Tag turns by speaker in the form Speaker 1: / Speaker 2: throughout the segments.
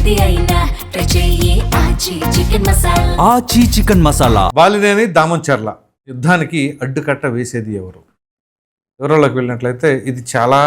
Speaker 1: ఏది అయినా ట్రై చెయ్యి ఆచి చికెన్ మసాలా.
Speaker 2: ఆచి చికెన్ మసాలా.
Speaker 3: బాలినేని దామంచర్ల యుద్ధానికి అడ్డుకట్ట వేసేది ఎవరు? వివరాల్లోకి వెళ్ళినట్లయితే ఇది చాలా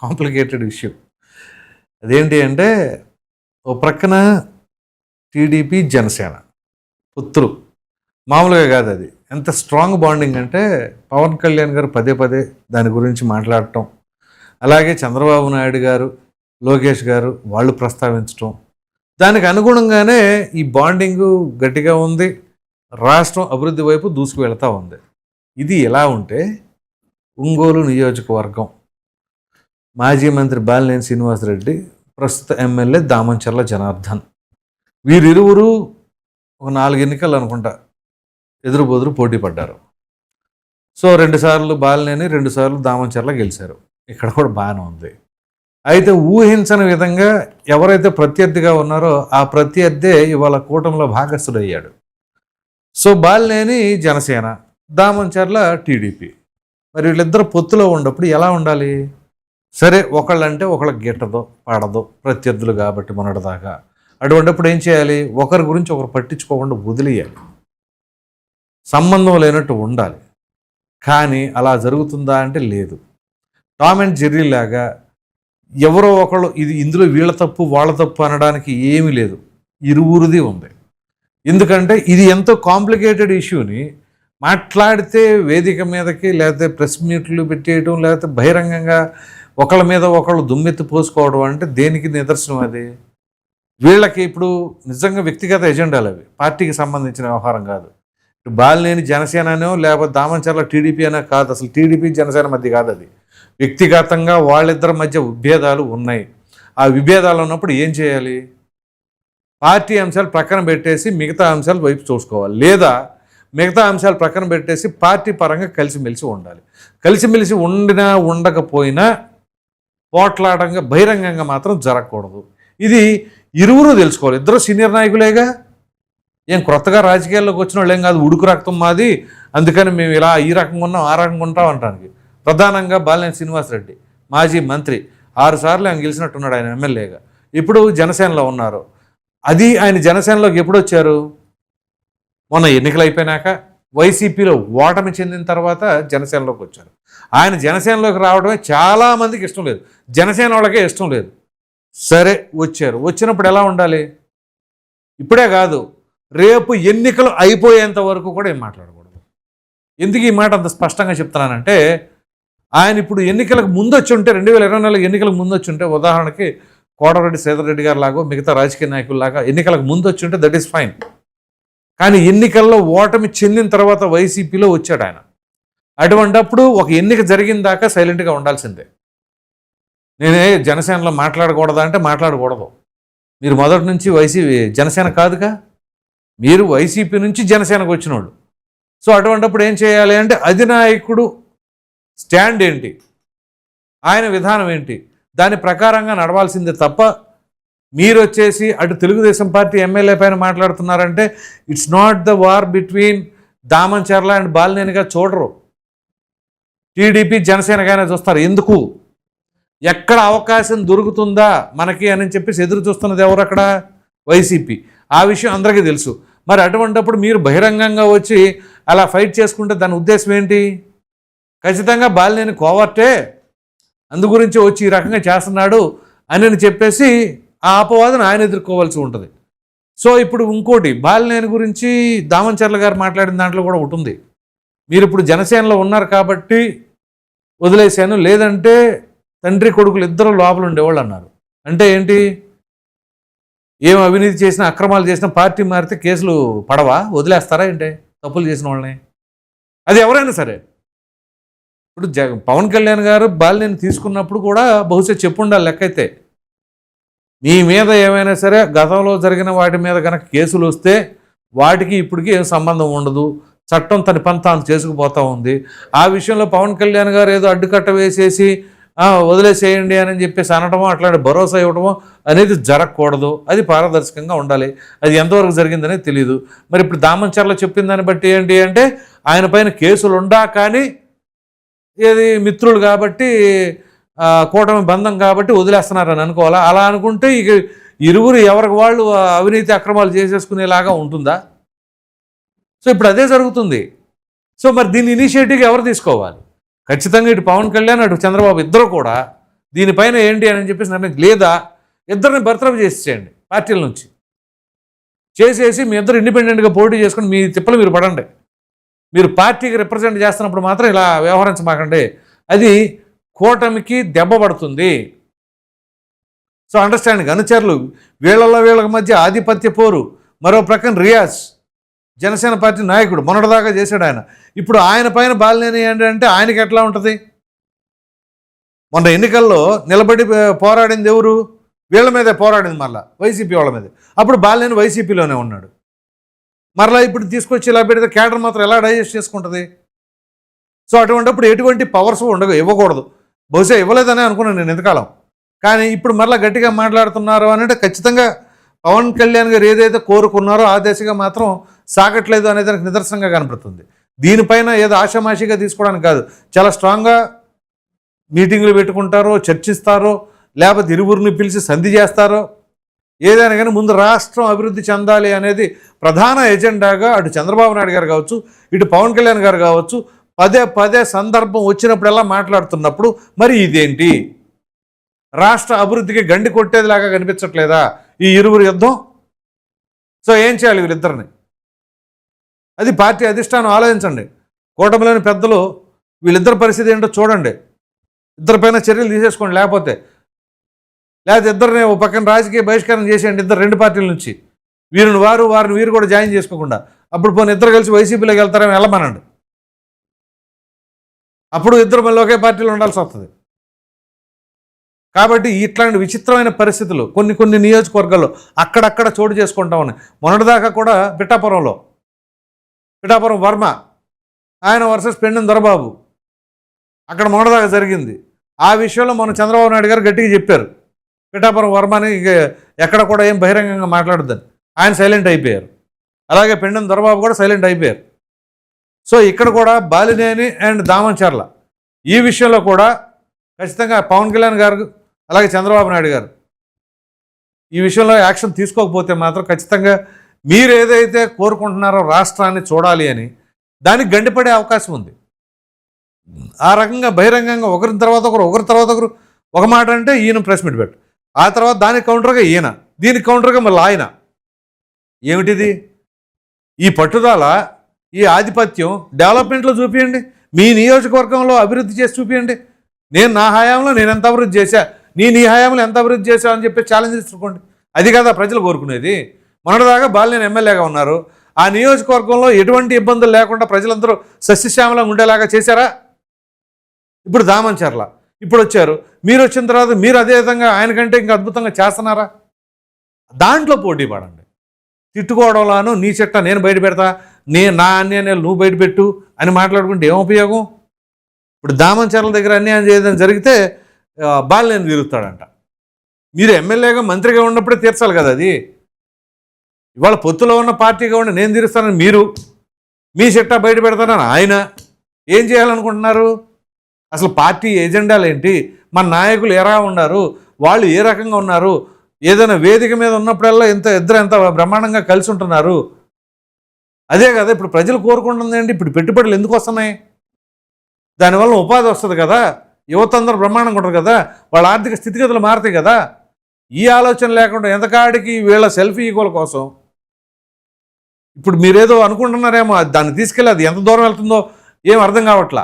Speaker 3: కాంప్లికేటెడ్ విషయం. అదేంటి అంటే ఓ ప్రక్కన టీడీపీ జనసేన పుత్రులు మామూలుగా కాదు. అది ఎంత స్ట్రాంగ్ బాండింగ్ అంటే పవన్ కళ్యాణ్ గారు పదే పదే దాని గురించి మాట్లాడటం, అలాగే చంద్రబాబు నాయుడు గారు, లోకేష్ గారు వాళ్ళు ప్రస్తావించటం, దానికి అనుగుణంగానే ఈ బాండింగు గట్టిగా ఉంది. రాష్ట్రం అభివృద్ధి వైపు దూసుకు వెళ్తూ ఉంది. ఇది ఎలా ఉంటే ఒంగోలు నియోజకవర్గం మాజీ మంత్రి బాలినేని శ్రీనివాసరెడ్డి, ప్రస్తుత ఎమ్మెల్యే దామంచర్ల జనార్దన్, వీరిరువురు ఒక 4 ఎన్నికలు అనుకుంటా ఎదురుబోదురు పోటీ పడ్డారు. సో 2 సార్లు బాలినేని, 2 సార్లు దామంచర్ల గెలిచారు. ఇక్కడ కూడా బాగానే ఉంది. అయితే ఊహించని విధంగా ఎవరైతే ప్రత్యర్థిగా ఉన్నారో ఆ ప్రత్యర్థే ఇవాళ కూటమిలో భాగస్థుడయ్యాడు. So Balineni Janasena, Damacharla TDP. మరి వీళ్ళిద్దరు పొత్తులో ఉన్నప్పుడు ఎలా ఉండాలి? సరే, ఒకళ్ళంటే ఒకళ్ళకి గిట్టదో పడదో, ప్రత్యర్థులు కాబట్టి మొన్నటిదాకా. అటువంటిప్పుడు ఏం చేయాలి? ఒకరి గురించి ఒకరు పట్టించుకోకుండా వదిలేయాలి, సంబంధం లేనట్టు ఉండాలి. కానీ అలా జరుగుతుందా అంటే లేదు. టామ్ అండ్ జెర్రీ లాగా ఎవరో ఒకళ్ళు ఇది ఇందులో వీళ్ళ తప్పు వాళ్ళ తప్పు అనడానికి ఏమీ లేదు, ఇరువురిది ఉంది. ఎందుకంటే ఇది ఎంతో కాంప్లికేటెడ్ ఇష్యూని మాట్లాడితే వేదిక మీదకి, లేకపోతే ప్రెస్ మీట్లు పెట్టేయడం, లేకపోతే బహిరంగంగా ఒకళ్ళ మీద ఒకళ్ళు దుమ్మెత్తి పోసుకోవడం అంటే దేనికి నిదర్శనం అది? వీళ్ళకి ఇప్పుడు నిజంగా వ్యక్తిగత ఎజెండాలు అవి, పార్టీకి సంబంధించిన వ్యవహారం కాదు. ఇటు బాలినేని జనసేన అనో లేకపోతే దామంచర్ల టీడీపీ అనో కాదు, అసలు టీడీపీ జనసేన మధ్య కాదు అది. వ్యక్తిగతంగా వాళ్ళిద్దరి మధ్య విభేదాలు ఉన్నాయి. ఆ విభేదాలు ఉన్నప్పుడు ఏం చేయాలి? పార్టీ అంశాలు ప్రక్కన పెట్టేసి మిగతా అంశాలు వైపు చూసుకోవాలి, లేదా మిగతా అంశాలు ప్రక్కన పెట్టేసి పార్టీ పరంగా కలిసిమెలిసి ఉండాలి. కలిసిమెలిసి ఉండినా ఉండకపోయినా పోట్లాడంగా బహిరంగంగా మాత్రం జరగకూడదు. ఇది ఇరువురు తెలుసుకోవాలి. ఇద్దరు సీనియర్ నాయకులేగా, ఏం కొత్తగా రాజకీయాల్లోకి వచ్చిన వాళ్ళు ఏం కాదు. ఉడుకు రక్తం మాది, అందుకని మేము ఇలా ఈ రకంగా ఉన్నాం ఆ రకంగా ఉంటాం అంటానికి. ప్రధానంగా బాలినేని శ్రీనివాసరెడ్డి మాజీ మంత్రి, 6 సార్లు ఆయన గెలిచినట్టున్నాడు ఆయన ఎమ్మెల్యేగా. ఇప్పుడు జనసేనలో ఉన్నారు. అది ఆయన జనసేనలోకి ఎప్పుడు వచ్చారు? మొన్న ఎన్నికలు అయిపోయినాక వైసీపీలో ఓటమి చెందిన తర్వాత జనసేనలోకి వచ్చారు. ఆయన జనసేనలోకి రావడమే చాలామందికి ఇష్టం లేదు, జనసేన వాళ్ళకే ఇష్టం లేదు. సరే వచ్చారు, వచ్చినప్పుడు ఎలా ఉండాలి? ఇప్పుడే కాదు, రేపు ఎన్నికలు అయిపోయేంత వరకు కూడా ఏం మాట్లాడకూడదు. ఎందుకు ఈ మాట అంత స్పష్టంగా చెప్తున్నానంటే, ఆయన ఇప్పుడు ఎన్నికలకు ముందు వచ్చి ఉంటే, 2024 ఎన్నికలకు ముందు వచ్చి ఉంటే, ఉదాహరణకి కోటరెడ్డి శ్రీధర్ రెడ్డి గారు లాగా మిగతా రాజకీయ నాయకుల్లాగా ఎన్నికలకు ముందు వచ్చి ఉంటే దట్ ఈస్ ఫైన్. కానీ ఎన్నికల్లో ఓటమి చెందిన తర్వాత వైసీపీలో వచ్చాడు ఆయన. అటువంటప్పుడు ఒక ఎన్నిక జరిగిన దాకా సైలెంట్గా ఉండాల్సిందే. నేనే జనసేనలో మాట్లాడకూడదా అంటే మాట్లాడకూడదు. మీరు మొదటి నుంచి జనసేన కాదుగా, మీరు వైసీపీ నుంచి జనసేనకు వచ్చినోళ్ళు. సో అటువంటిప్పుడు ఏం చేయాలి అంటే, అధినాయకుడు స్టాండ్ ఏంటి, ఆయన విధానం ఏంటి, దాని ప్రకారంగా నడవాల్సిందే తప్ప మీరు వచ్చేసి అటు తెలుగుదేశం పార్టీ ఎమ్మెల్యే పైన మాట్లాడుతున్నారంటే it's not the war between Damacharla and బాలినేనిగా చూడరు. టీడీపీ జనసేనగానే చూస్తారు. ఎందుకు? ఎక్కడ అవకాశం దొరుకుతుందా మనకి అని చెప్పేసి ఎదురు చూస్తున్నది ఎవరు? అక్కడ వైసీపీ. ఆ విషయం అందరికీ తెలుసు. మరి అటువంటిప్పుడు మీరు బహిరంగంగా వచ్చి అలా ఫైట్ చేసుకుంటే దాని ఉద్దేశం ఏంటి? ఖచ్చితంగా బాలినేని కోవర్టే, అందు గురించి వచ్చి ఈ రకంగా చేస్తున్నాడు అని చెప్పేసి ఆ అపవాదను ఆయన ఎదుర్కోవాల్సి ఉంటుంది. సో ఇప్పుడు ఇంకోటి, బాలినేని గురించి దామంచర్ల గారు మాట్లాడిన దాంట్లో కూడా ఉంటుంది. మీరు ఇప్పుడు జనసేనలో ఉన్నారు కాబట్టి వదిలేశాను, లేదంటే తండ్రి కొడుకులు ఇద్దరు లోపల ఉండేవాళ్ళు అన్నారు. అంటే ఏంటి? ఏం అవినీతి చేసినా, అక్రమాలు చేసినా పార్టీ మారితే కేసులు పడవా? వదిలేస్తారా ఏంటి తప్పులు చేసిన వాళ్ళని? అది ఎవరైనా సరే. ఇప్పుడు పవన్ కళ్యాణ్ గారు బాలినేని తీసుకున్నప్పుడు కూడా బహుశా చెప్పుండాలి లెక్కైతే, మీ మీద ఏమైనా సరే గతంలో జరిగిన వాటి మీద కనుక కేసులు వస్తే వాటికి ఇప్పటికీ ఏం సంబంధం ఉండదు, చట్టం తన పని తాను చేసుకుపోతూ ఉంది. ఆ విషయంలో పవన్ కళ్యాణ్ గారు ఏదో అడ్డుకట్ట వేసేసి వదిలేసేయండి అని చెప్పేసి అనటమో, అట్లాంటి భరోసా ఇవ్వటమో అనేది జరగకూడదు. అది పారదర్శకంగా ఉండాలి. అది ఎంతవరకు జరిగిందనేది తెలియదు. మరి ఇప్పుడు దామంచర్ల చెప్పిన దాన్ని బట్టి ఏంటి అంటే, ఆయన పైన కేసులు ఉండా కానీ ఏది మిత్రులు కాబట్టి కూటమి బంధం కాబట్టి వదిలేస్తున్నారని అనుకోవాలా? అలా అనుకుంటే ఇరువురు ఎవరికి వాళ్ళు అవినీతి అక్రమాలు చేసేసుకునేలాగా ఉంటుందా? సో ఇప్పుడు అదే జరుగుతుంది. సో మరి దీన్ని ఇనిషియేటివ్ ఎవరు తీసుకోవాలి? ఖచ్చితంగా ఇటు పవన్ కళ్యాణ్ అటు చంద్రబాబు ఇద్దరు కూడా దీనిపైన ఏంటి అని చెప్పేసి నిర్ణయం, లేదా ఇద్దరిని బర్తరఫ్ చేసేయండి పార్టీల నుంచి, చేసేసి మీ ఇద్దరు ఇండిపెండెంట్గా పోటీ చేసుకుని మీ తిప్పలు మీరు పడండి. మీరు పార్టీకి రిప్రజెంట్ చేస్తున్నప్పుడు మాత్రం ఇలా వ్యవహరించమాకండి, అది కూటమికి దెబ్బ పడుతుంది. సో అండర్స్టాండింగ్ అనుచరులు వీళ్ళ మధ్య ఆధిపత్య పోరు. మరో ప్రక్కన రియాజ్ జనసేన పార్టీ నాయకుడు మొన్నటిదాకా చేశాడు ఆయన. ఇప్పుడు ఆయన పైన బాలినేని ఏంటంటే ఆయనకి ఎట్లా ఉంటుంది? మొన్న ఎన్నికల్లో నిలబడి పోరాడింది ఎవరు? వీళ్ళ మీదే పోరాడింది, మళ్ళీ వైసీపీ వాళ్ళ మీద. అప్పుడు బాలినేని వైసీపీలోనే ఉన్నాడు. మరలా ఇప్పుడు తీసుకొచ్చి ఇలా పెడితే క్యాడర్ మాత్రం ఎలా డైజెస్ట్ చేసుకుంటుంది? సో అటువంటిప్పుడు ఎటువంటి పవర్స్ ఇవ్వకూడదు. బహుశా ఇవ్వలేదని అనుకున్నాను నేను ఎంతకాలం. కానీ ఇప్పుడు మరలా గట్టిగా మాట్లాడుతున్నారు అంటే ఖచ్చితంగా పవన్ కళ్యాణ్ గారు ఏదైతే కోరుకున్నారో ఆ దిశగా మాత్రం సాగట్లేదు అనేది దానికి నిదర్శనంగా కనపడుతుంది. దీనిపైన ఏదో ఆషామాషిగా తీసుకోవడానికి కాదు, చాలా స్ట్రాంగ్గా మీటింగులు పెట్టుకుంటారో, చర్చిస్తారో, లేకపోతే ఇరువురిని పిలిచి సంధి చేస్తారో, ఏదైనా కానీ ముందు రాష్ట్రం అభివృద్ధి చెందాలి అనేది ప్రధాన ఎజెండాగా అటు చంద్రబాబు నాయుడు గారు కావచ్చు, ఇటు పవన్ కళ్యాణ్ గారు కావచ్చు పదే సందర్భం వచ్చినప్పుడల్లా మాట్లాడుతున్నప్పుడు మరి ఇదేంటి? రాష్ట్ర అభివృద్ధికి గండి కొట్టేదిలాగా కనిపించట్లేదా ఈ ఇరువురు యుద్ధం? సో ఏం చేయాలి వీళ్ళిద్దరిని? అది పార్టీ అధిష్టానం ఆలోచించండి. కూటమిలోని పెద్దలు వీళ్ళిద్దరి పరిస్థితి ఏంటో చూడండి, ఇద్దరిపైన చర్యలు తీసేసుకోండి. లేకపోతే ఇద్దరిని ఒక పక్కన రాజకీయ బహిష్కరణ చేసేయండి, రెండు పార్టీల నుంచి. వారిని వీరు కూడా జాయిన్ చేసుకోకుండా. అప్పుడు పోనీ ఇద్దరు కలిసి వైసీపీలోకి వెళ్తారని వెళ్ళమనండి. అప్పుడు ఇద్దరు మళ్ళీ ఒకే పార్టీలో ఉండాల్సి వస్తుంది. కాబట్టి ఇట్లాంటి విచిత్రమైన పరిస్థితులు కొన్ని నియోజకవర్గాల్లో అక్కడక్కడ చోటు చేసుకుంటా ఉన్నాయి. మొన్నటిదాకా కూడా పిఠాపురం వర్మ ఆయన వర్సెస్ పెండెం దొరబాబు అక్కడ మొన్నటిదాకా జరిగింది. ఆ విషయంలో మొన్న చంద్రబాబు నాయుడు గారు గట్టిగా చెప్పారు, పిఠాపురం వర్మని ఎక్కడ కూడా ఏం బహిరంగంగా మాట్లాడొద్దని. ఆయన సైలెంట్ అయిపోయారు. అలాగే పెండెం దొరబాబు కూడా సైలెంట్ అయిపోయారు. సో ఇక్కడ కూడా బాలినేని అండ్ దామచర్ల ఈ విషయంలో కూడా ఖచ్చితంగా పవన్ కళ్యాణ్ గారు అలాగే చంద్రబాబు నాయుడు గారు ఈ విషయంలో యాక్షన్ తీసుకోకపోతే మాత్రం ఖచ్చితంగా మీరు ఏదైతే కోరుకుంటున్నారో రాష్ట్రాన్ని చూడాలి అని దానికి గండిపడే అవకాశం ఉంది. ఆ రకంగా బహిరంగంగా ఒకరి తర్వాత ఒకరు ఒక మాట అంటే ఈయన ప్రెస్ మీట్ పెట్టు, ఆ తర్వాత దానికి కౌంటర్గా ఈయన, దీనికి కౌంటర్గా మళ్ళీ ఆయన. ఏమిటిది? ఈ పట్టుదల, ఈ ఆధిపత్యం డెవలప్మెంట్లో చూపించండి, మీ నియోజకవర్గంలో అభివృద్ధి చేసి చూపించండి. నేను నా హయాంలో నేను ఎంత అభివృద్ధి చేశా, నీ హయాంలో ఎంత అభివృద్ధి చేశావు అని చెప్పి ఛాలెంజ్ తీసుకోండి. అది కదా ప్రజలు కోరుకునేది. మొన్నటిదాకా బాలినేని ఎమ్మెల్యేగా ఉన్నారు, ఆ నియోజకవర్గంలో ఎటువంటి ఇబ్బందులు లేకుండా ప్రజలందరూ సస్యశ్యామలంగా ఉండేలాగా చేశారా? ఇప్పుడు దామచర్ల ఇప్పుడు వచ్చారు, మీరు వచ్చిన తర్వాత మీరు అదే విధంగా ఆయనకంటే ఇంకా అద్భుతంగా చేస్తున్నారా? దాంట్లో పోటీ పడండి. తిట్టుకోవడంలోనూ నీ చెట్ట నేను బయట పెడతా, నా అన్యాయాలు నువ్వు బయట పెట్టు అని మాట్లాడుకుంటే ఏం ఉపయోగం? ఇప్పుడు దామచర్ల దగ్గర అన్యాయం చేయడం జరిగితే బాలినేని తిరుగుతాడంట. మీరు ఎమ్మెల్యేగా మంత్రిగా ఉన్నప్పుడే తీర్చాలి కదా అది. ఇవాళ పొత్తులో ఉన్న పార్టీగా ఉండి నేను తీరుస్తానని మీరు, మీ చెట్ట బయట పెడతానని ఆయన ఏం చేయాలనుకుంటున్నారు? అసలు పార్టీ ఎజెండాలు ఏంటి? మన నాయకులు ఎలా ఉన్నారు, వాళ్ళు ఏ రకంగా ఉన్నారు, ఏదైనా వేదిక మీద ఉన్నప్పుడల్లా ఎంత బ్రహ్మాండంగా కలిసి ఉంటున్నారు. అదే కదా ఇప్పుడు ప్రజలు కోరుకుంటుంది ఏంటి? ఇప్పుడు పెట్టుబడులు ఎందుకు వస్తున్నాయి? దానివల్ల ఉపాధి వస్తుంది కదా, యువత అందరూ బ్రహ్మాండంగా ఉంటారు కదా, వాళ్ళ ఆర్థిక స్థితిగతులు మారుతాయి కదా. ఈ ఆలోచన లేకుండా ఎంతకాడికి వీళ్ళ సెల్ఫీ ఈగోల కోసం ఇప్పుడు మీరేదో అనుకుంటున్నారేమో, దాన్ని తీసుకెళ్ళి అది ఎంత దూరం వెళ్తుందో ఏం అర్థం కావట్లా.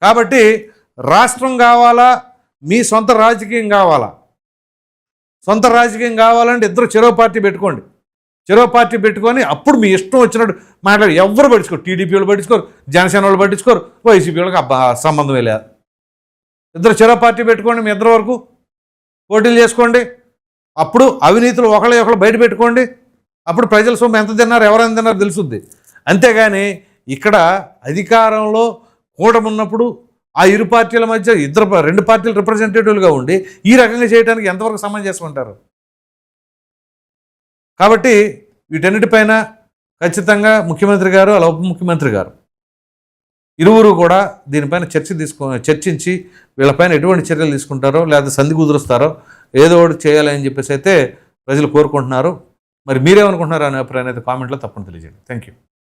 Speaker 3: కాబట్టి రాష్ట్రం కావాలా, మీ సొంత రాజకీయం కావాలా? సొంత రాజకీయం కావాలంటే ఇద్దరు చెరో పార్టీ పెట్టుకోండి. చెరో పార్టీ పెట్టుకొని అప్పుడు మీ ఇష్టం వచ్చినట్టు మాట్లాడి ఎవరు పట్టించుకోరు. టీడీపీ వాళ్ళు పట్టించుకోరు, జనసేన వాళ్ళు పట్టించుకోరు, వైసీపీ వాళ్ళకి సంబంధమే లేదు. ఇద్దరు చెరో పార్టీ పెట్టుకోండి, మీ ఇద్దరు వరకు పోటీలు చేసుకోండి. అప్పుడు అవినీతులు ఒకళ్ళు బయట పెట్టుకోండి. అప్పుడు ప్రజల సొమ్ము ఎంత తిన్నారు, ఎవరైనా తిన్నారో తెలుసుద్ది. అంతేగాని ఇక్కడ అధికారంలో కూటమి ఉన్నప్పుడు ఆ ఇరు పార్టీల మధ్య రెండు పార్టీలు రిప్రజెంటేటివ్లుగా ఉండి ఈ రకంగా చేయడానికి ఎంతవరకు సమంజసం అంటారు? కాబట్టి వీటన్నిటిపైన ఖచ్చితంగా ముఖ్యమంత్రి గారు అలా ఉప ముఖ్యమంత్రి గారు ఇరువురు కూడా దీనిపైన చర్చించి వీళ్ళపైన ఎటువంటి చర్యలు తీసుకుంటారో లేదా సంధి కుదురుస్తారో ఏదో ఒకటి చేయాలి అని చెప్పేసి అయితే ప్రజలు కోరుకుంటున్నారు. మరి మీరేమనుకుంటున్నారు అనే అభిప్రాయాన్ని అయితే కామెంట్లో తప్పకుండా తెలియజేయండి. Thank you.